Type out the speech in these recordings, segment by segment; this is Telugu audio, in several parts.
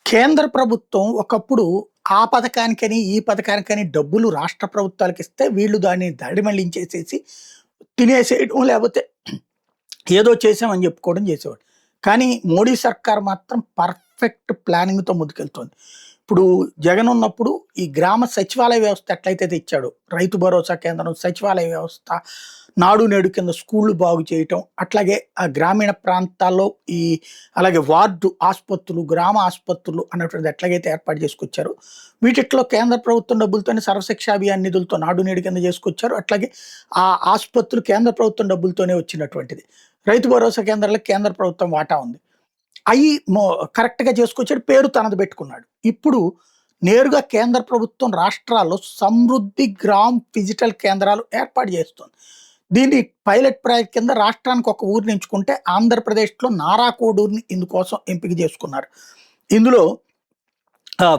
కేంద్ర ప్రభుత్వం ఒకప్పుడు ఆ పథకానికని, ఈ పథకానికని డబ్బులు రాష్ట్ర ప్రభుత్వాలకిస్తే వీళ్ళు దాన్ని దడి మళ్లించేసేసి తినేసేయడం లేపోతే ఏదో చేసామని చెప్పుకోవడం చేసేవాడు. కానీ మోడీ సర్కార్ మాత్రం పర్ఫెక్ట్ ప్లానింగ్‌తో ముందుకెళ్తోంది. ఇప్పుడు జగన్ ఉన్నప్పుడు ఈ గ్రామ సచివాలయ వ్యవస్థ ఎట్లయితే తెచ్చాడో, రైతు భరోసా కేంద్రం, సచివాలయ వ్యవస్థ, నాడు నేడు కింద స్కూళ్ళు బాగు చేయటం, అట్లాగే ఆ గ్రామీణ ప్రాంతాల్లో అలాగే వార్డు ఆసుపత్రులు, గ్రామ ఆసుపత్రులు అన్నటువంటిది ఎట్లాగైతే ఏర్పాటు చేసుకొచ్చారో, వీటిట్లో కేంద్ర ప్రభుత్వం డబ్బులతోనే సర్వశిక్ష అభియాన్ నిధులతో నాడు నేడు కింద చేసుకొచ్చారు. అట్లాగే ఆ ఆసుపత్రులు కేంద్ర ప్రభుత్వం డబ్బులతోనే వచ్చినటువంటిది. రైతు భరోసా కేంద్రాలకు కేంద్ర ప్రభుత్వం వాటా ఉంది. అయి కరెక్ట్‌గా చేసుకొచ్చాడు. పేరు తనది పెట్టుకున్నాడు. ఇప్పుడు నేరుగా కేంద్ర ప్రభుత్వం రాష్ట్రాల్లో సమృద్ధి గ్రామ్ డిజిటల్ కేంద్రాలు ఏర్పాటు చేస్తోంది. దీన్ని పైలట్ ప్రాజెక్ట్ కింద రాష్ట్రానికి ఒక ఊరిని ఎంచుకుంటే ఆంధ్రప్రదేశ్‌లో నారాకోడూరుని ఇందుకోసం ఎంపిక చేసుకున్నారు. ఇందులో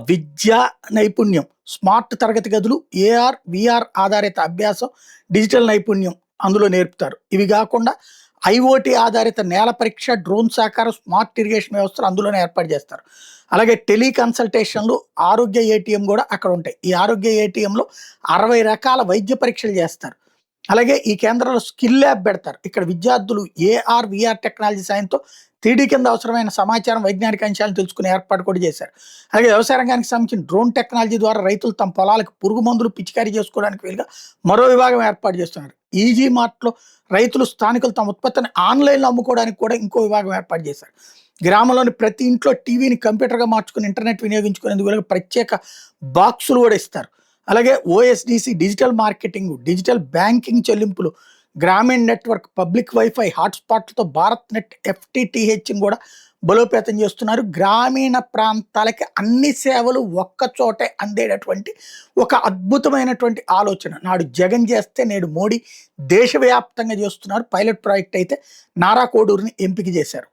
విద్యా నైపుణ్యం, స్మార్ట్ తరగతి గదులు, ఏఆర్, వీఆర్ ఆధారిత అభ్యాసం, డిజిటల్ నైపుణ్యం అందులో నేర్పుతారు. ఇవి గాకుండా ఐఓటీ ఆధారిత నేల పరీక్ష, డ్రోన్ సహకారం, స్మార్ట్ ఇరిగేషన్ వ్యవస్థలు అందులోనే ఏర్పాటు చేస్తారు. అలాగే టెలికన్సల్టేషన్లు, ఆరోగ్య ఏటీఎం కూడా అక్కడ ఉంటాయి. ఈ ఆరోగ్య ఏటీఎంలో 60 రకాల వైద్య పరీక్షలు చేస్తారు. అలాగే ఈ కేంద్రంలో స్కిల్ ల్యాబ్ పెడతారు. ఇక్కడ విద్యార్థులు ఏఆర్, వీఆర్ టెక్నాలజీ సాయంతో 3D కింద అవసరమైన సమాచారం, వైజ్ఞానిక అంశాలను తెలుసుకునే ఏర్పాటు కూడా చేశారు. అలాగే వ్యవసాయ రంగానికి సంబంధించిన డ్రోన్ టెక్నాలజీ ద్వారా రైతులు తమ పొలాలకు పురుగు మందులు పిచికారీ చేసుకోవడానికి వీలుగా మరో విభాగం ఏర్పాటు చేస్తున్నారు. ఈజీ మార్ట్‌లో రైతులు, స్థానికులు తమ ఉత్పత్తిని ఆన్‌లైన్‌లో అమ్ముకోవడానికి కూడా ఇంకో విభాగం ఏర్పాటు చేశారు. గ్రామంలోని ప్రతి ఇంట్లో టీవీని కంప్యూటర్‌గా మార్చుకుని ఇంటర్నెట్ వినియోగించుకునేందుకు వీళ్ళకి ప్రత్యేక బాక్సులు కూడా ఇస్తారు. అలాగే OSDC, digital marketing, digital banking చెల్లింపులు, గ్రామీణ నెట్వర్క్, పబ్లిక్ వైఫై, హాట్‌స్పాట్లతో భారత్ నెట్, ఎఫ్‌టిటిహెచ్‌ని కూడా బలోపేతం చేస్తున్నారు. గ్రామీణ ప్రాంతాలకి అన్ని సేవలు ఒక్క చోటే అందేటటువంటి ఒక అద్భుతమైనటువంటి ఆలోచన నాడు జగన్ చేస్తే నేడు మోడీ దేశవ్యాప్తంగా చేస్తున్నారు. పైలట్ ప్రాజెక్ట్ అయితే నారా కోడూరుని ఎంపిక చేశారు.